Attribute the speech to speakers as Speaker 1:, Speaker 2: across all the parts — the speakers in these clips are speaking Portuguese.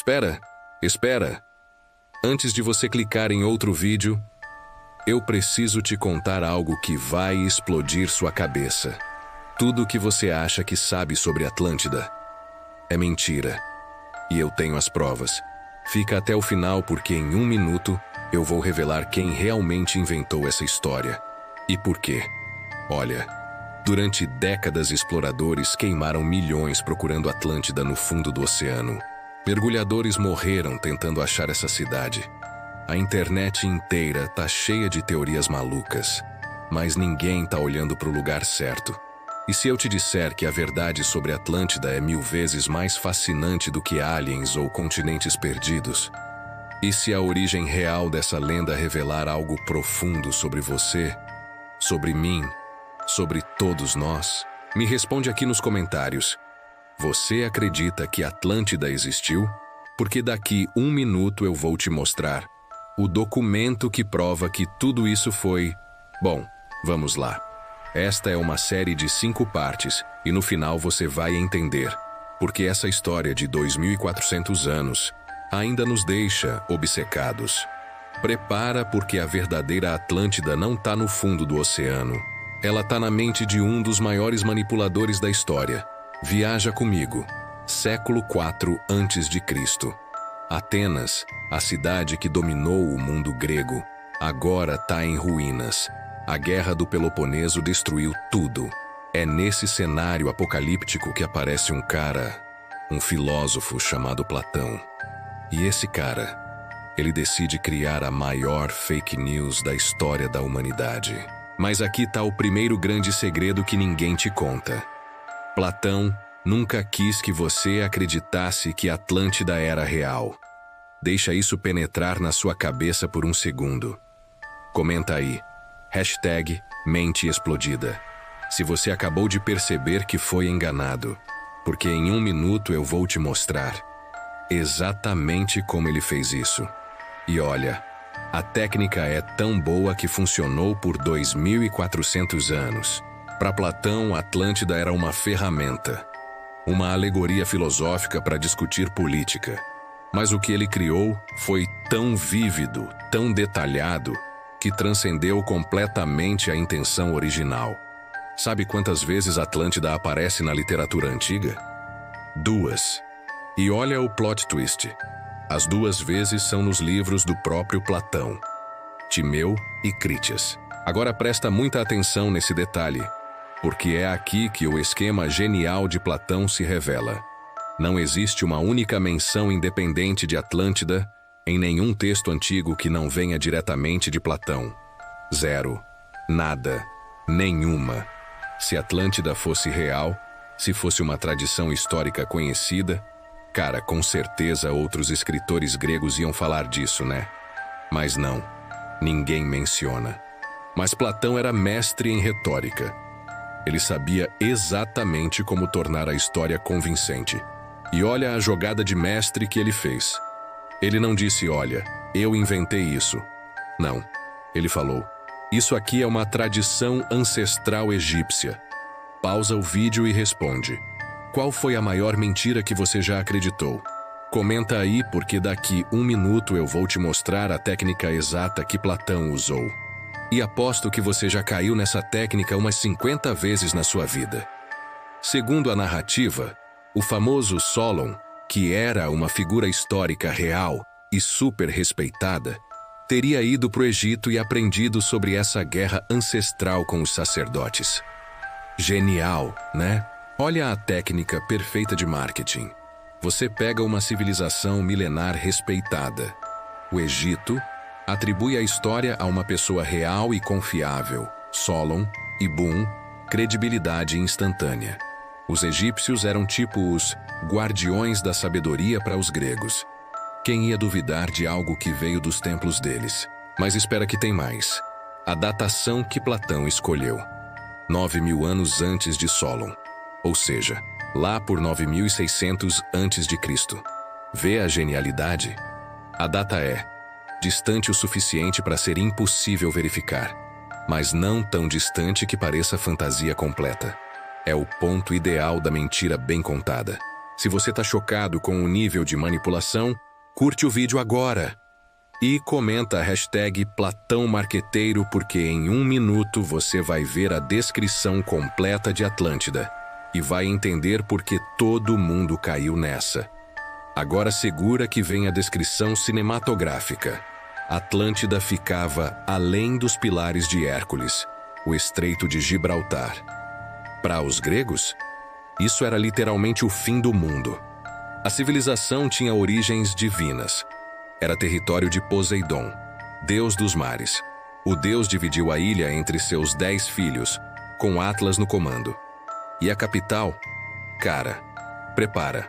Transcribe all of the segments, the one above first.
Speaker 1: Espera, espera. Antes de você clicar em outro vídeo, eu preciso te contar algo que vai explodir sua cabeça. Tudo o que você acha que sabe sobre Atlântida é mentira. E eu tenho as provas. Fica até o final porque em 1 minuto eu vou revelar quem realmente inventou essa história. E por quê? Olha, durante décadas exploradores queimaram milhões procurando Atlântida no fundo do oceano. Mergulhadores morreram tentando achar essa cidade. A internet inteira tá cheia de teorias malucas, mas ninguém tá olhando para o lugar certo. E se eu te disser que a verdade sobre Atlântida é 1000 vezes mais fascinante do que aliens ou continentes perdidos? E se a origem real dessa lenda revelar algo profundo sobre você, sobre mim, sobre todos nós? Me responde aqui nos comentários. Você acredita que Atlântida existiu? Porque daqui 1 minuto eu vou te mostrar o documento que prova que tudo isso foi... Bom, vamos lá. Esta é uma série de 5 partes e no final você vai entender porque essa história de 2400 anos ainda nos deixa obcecados. Prepara porque a verdadeira Atlântida não tá no fundo do oceano. Ela tá na mente de um dos maiores manipuladores da história. Viaja comigo. Século IV a.C. Atenas, a cidade que dominou o mundo grego, agora tá em ruínas. A Guerra do Peloponeso destruiu tudo. É nesse cenário apocalíptico que aparece um cara, um filósofo chamado Platão. E esse cara, ele decide criar a maior fake news da história da humanidade. Mas aqui tá o primeiro grande segredo que ninguém te conta. Platão nunca quis que você acreditasse que Atlântida era real. Deixa isso penetrar na sua cabeça por 1 segundo. Comenta aí. #mente explodida. Se você acabou de perceber que foi enganado, porque em 1 minuto eu vou te mostrar exatamente como ele fez isso. E olha, a técnica é tão boa que funcionou por 2400 anos. Para Platão, Atlântida era uma ferramenta, uma alegoria filosófica para discutir política. Mas o que ele criou foi tão vívido, tão detalhado, que transcendeu completamente a intenção original. Sabe quantas vezes Atlântida aparece na literatura antiga? 2. E olha o plot twist. As 2 vezes são nos livros do próprio Platão, Timeu e Critias. Agora presta muita atenção nesse detalhe, porque é aqui que o esquema genial de Platão se revela. Não existe uma única menção independente de Atlântida em nenhum texto antigo que não venha diretamente de Platão. 0. Nada. Nenhuma. Se Atlântida fosse real, se fosse uma tradição histórica conhecida, cara, com certeza outros escritores gregos iam falar disso, né? Mas não. Ninguém menciona. Mas Platão era mestre em retórica. Ele sabia exatamente como tornar a história convincente. E olha a jogada de mestre que ele fez. Ele não disse, olha, eu inventei isso. Não. Ele falou, isso aqui é uma tradição ancestral egípcia. Pausa o vídeo e responde. Qual foi a maior mentira que você já acreditou? Comenta aí porque daqui 1 minuto eu vou te mostrar a técnica exata que Platão usou. E aposto que você já caiu nessa técnica umas 50 vezes na sua vida. Segundo a narrativa, o famoso Solon, que era uma figura histórica real e super respeitada, teria ido para o Egito e aprendido sobre essa guerra ancestral com os sacerdotes. Genial, né? Olha a técnica perfeita de marketing. Você pega uma civilização milenar respeitada, o Egito, atribui a história a uma pessoa real e confiável, Solon, e boom, credibilidade instantânea. Os egípcios eram tipo os guardiões da sabedoria para os gregos. Quem ia duvidar de algo que veio dos templos deles? Mas espera que tem mais. A datação que Platão escolheu. 9.000 anos antes de Solon. Ou seja, lá por 9.600 a.C. Vê a genialidade? A data é distante o suficiente para ser impossível verificar, mas não tão distante que pareça fantasia completa. É o ponto ideal da mentira bem contada. Se você tá chocado com o nível de manipulação, curte o vídeo agora. E comenta a hashtag Platão Marqueteiro, porque em 1 minuto você vai ver a descrição completa de Atlântida e vai entender por que todo mundo caiu nessa. Agora segura que vem a descrição cinematográfica. Atlântida ficava além dos pilares de Hércules, o Estreito de Gibraltar. Para os gregos, isso era literalmente o fim do mundo. A civilização tinha origens divinas. Era território de Poseidon, deus dos mares. O deus dividiu a ilha entre seus 10 filhos, com Atlas no comando. E a capital? Cara, prepara.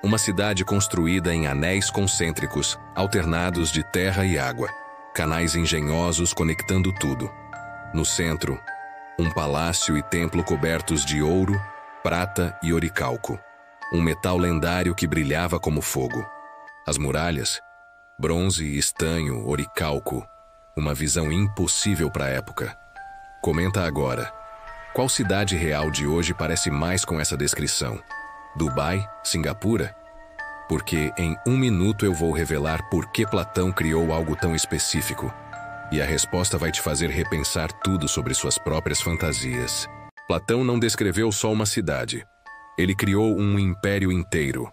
Speaker 1: Uma cidade construída em anéis concêntricos, alternados de terra e água. Canais engenhosos conectando tudo. No centro, um palácio e templo cobertos de ouro, prata e oricalco. Um metal lendário que brilhava como fogo. As muralhas, bronze, estanho, oricalco. Uma visão impossível para a época. Comenta agora. Qual cidade real de hoje parece mais com essa descrição? Dubai? Singapura? Porque em 1 minuto eu vou revelar por que Platão criou algo tão específico. E a resposta vai te fazer repensar tudo sobre suas próprias fantasias. Platão não descreveu só uma cidade. Ele criou um império inteiro.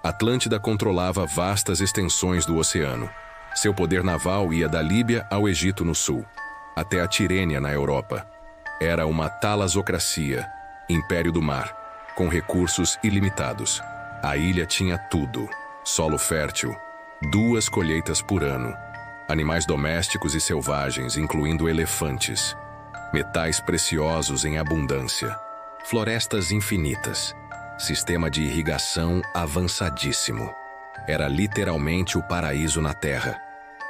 Speaker 1: Atlântida controlava vastas extensões do oceano. Seu poder naval ia da Líbia ao Egito no sul, até a Tirênia na Europa. Era uma talasocracia, império do mar, com recursos ilimitados. A ilha tinha tudo: solo fértil, 2 colheitas por ano, animais domésticos e selvagens, incluindo elefantes, metais preciosos em abundância, florestas infinitas, sistema de irrigação avançadíssimo. Era literalmente o paraíso na Terra.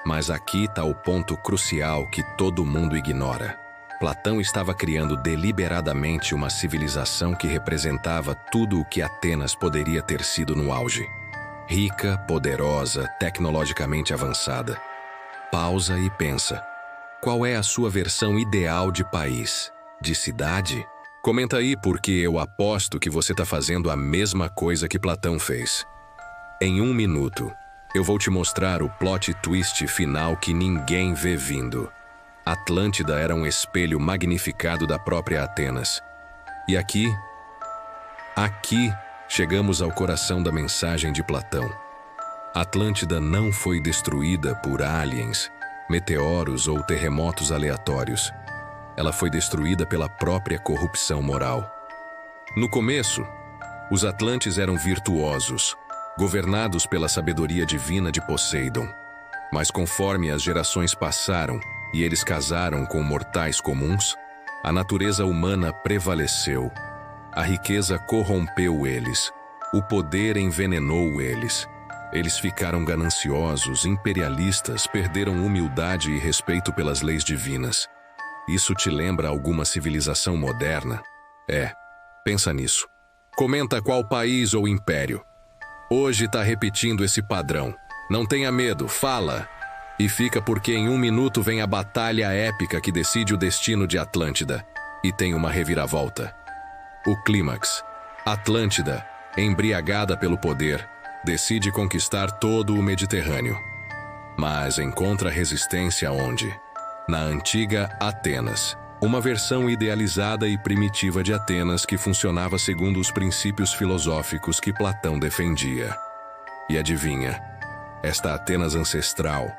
Speaker 1: Mas aqui está o ponto crucial que todo mundo ignora. Platão estava criando deliberadamente uma civilização que representava tudo o que Atenas poderia ter sido no auge. Rica, poderosa, tecnologicamente avançada. Pausa e pensa. Qual é a sua versão ideal de país? De cidade? Comenta aí, porque eu aposto que você está fazendo a mesma coisa que Platão fez. Em 1 minuto, eu vou te mostrar o plot twist final que ninguém vê vindo. Atlântida era um espelho magnificado da própria Atenas. E aqui chegamos ao coração da mensagem de Platão. Atlântida não foi destruída por aliens, meteoros ou terremotos aleatórios. Ela foi destruída pela própria corrupção moral. No começo, os Atlantes eram virtuosos, governados pela sabedoria divina de Poseidon. Mas conforme as gerações passaram e eles casaram com mortais comuns, a natureza humana prevaleceu. A riqueza corrompeu eles. O poder envenenou eles. Eles ficaram gananciosos, imperialistas, perderam humildade e respeito pelas leis divinas. Isso te lembra alguma civilização moderna? Pensa nisso. Comenta qual país ou império. Hoje está repetindo esse padrão. Não tenha medo, fala. E fica porque em 1 minuto vem a batalha épica que decide o destino de Atlântida. E tem uma reviravolta. O clímax. Atlântida, embriagada pelo poder, decide conquistar todo o Mediterrâneo. Mas encontra resistência onde? Na antiga Atenas. Uma versão idealizada e primitiva de Atenas que funcionava segundo os princípios filosóficos que Platão defendia. E adivinha? Esta Atenas ancestral,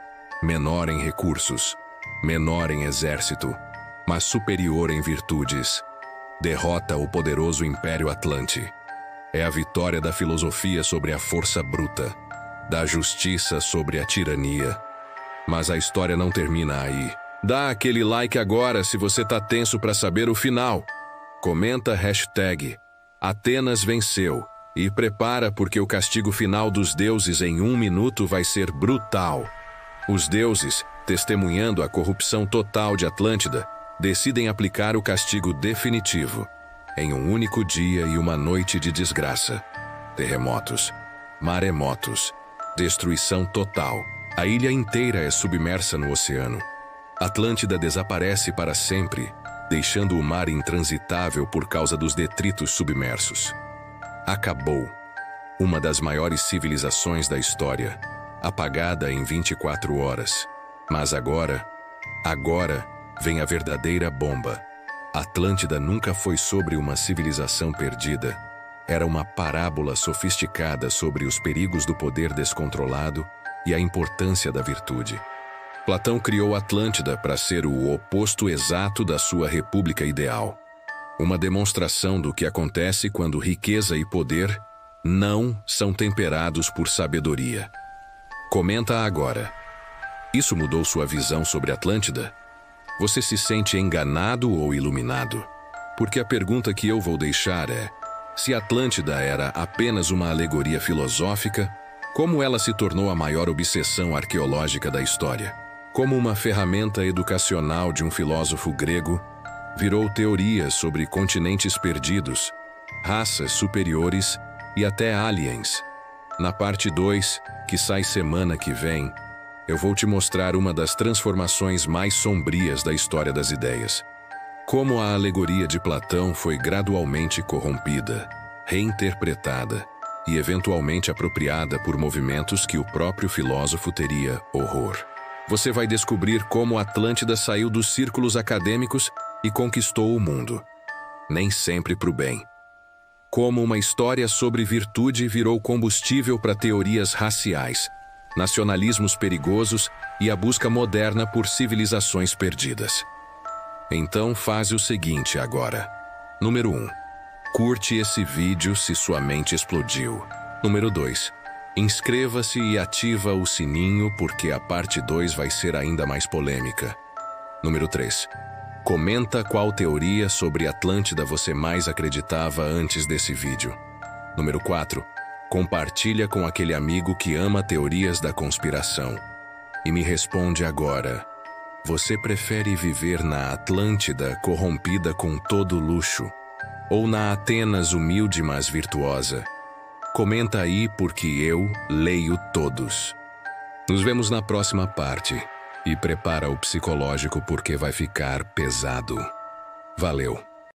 Speaker 1: menor em recursos, menor em exército, mas superior em virtudes, derrota o poderoso Império Atlante. É a vitória da filosofia sobre a força bruta, da justiça sobre a tirania. Mas a história não termina aí. Dá aquele like agora se você tá tenso para saber o final. Comenta hashtag Atenas venceu e prepara porque o castigo final dos deuses em 1 minuto vai ser brutal. Os deuses, testemunhando a corrupção total de Atlântida, decidem aplicar o castigo definitivo em um único dia e uma noite de desgraça. Terremotos, maremotos, destruição total. A ilha inteira é submersa no oceano. Atlântida desaparece para sempre, deixando o mar intransitável por causa dos detritos submersos. Acabou. uma das maiores civilizações da história, apagada em 24 horas. Mas agora vem a verdadeira bomba. Atlântida nunca foi sobre uma civilização perdida. Era uma parábola sofisticada sobre os perigos do poder descontrolado e a importância da virtude. Platão criou Atlântida para ser o oposto exato da sua república ideal. Uma demonstração do que acontece quando riqueza e poder não são temperados por sabedoria. Comenta agora. Isso mudou sua visão sobre Atlântida? Você se sente enganado ou iluminado? Porque a pergunta que eu vou deixar é: se Atlântida era apenas uma alegoria filosófica, como ela se tornou a maior obsessão arqueológica da história? Como uma ferramenta educacional de um filósofo grego, virou teorias sobre continentes perdidos, raças superiores e até aliens. Na parte 2, que sai semana que vem, eu vou te mostrar uma das transformações mais sombrias da história das ideias. Como a alegoria de Platão foi gradualmente corrompida, reinterpretada e eventualmente apropriada por movimentos que o próprio filósofo teria horror. Você vai descobrir como Atlântida saiu dos círculos acadêmicos e conquistou o mundo. Nem sempre para o bem. Como uma história sobre virtude virou combustível para teorias raciais, nacionalismos perigosos e a busca moderna por civilizações perdidas. Então faz o seguinte agora. Número 1. Curte esse vídeo se sua mente explodiu. Número 2. Inscreva-se e ativa o sininho porque a parte 2 vai ser ainda mais polêmica. Número 3. Comenta qual teoria sobre Atlântida você mais acreditava antes desse vídeo. Número 4. Compartilha com aquele amigo que ama teorias da conspiração. E me responde agora. Você prefere viver na Atlântida corrompida com todo luxo? Ou na Atenas humilde mas virtuosa? Comenta aí porque eu leio todos. Nos vemos na próxima parte. E prepara o psicológico porque vai ficar pesado. Valeu!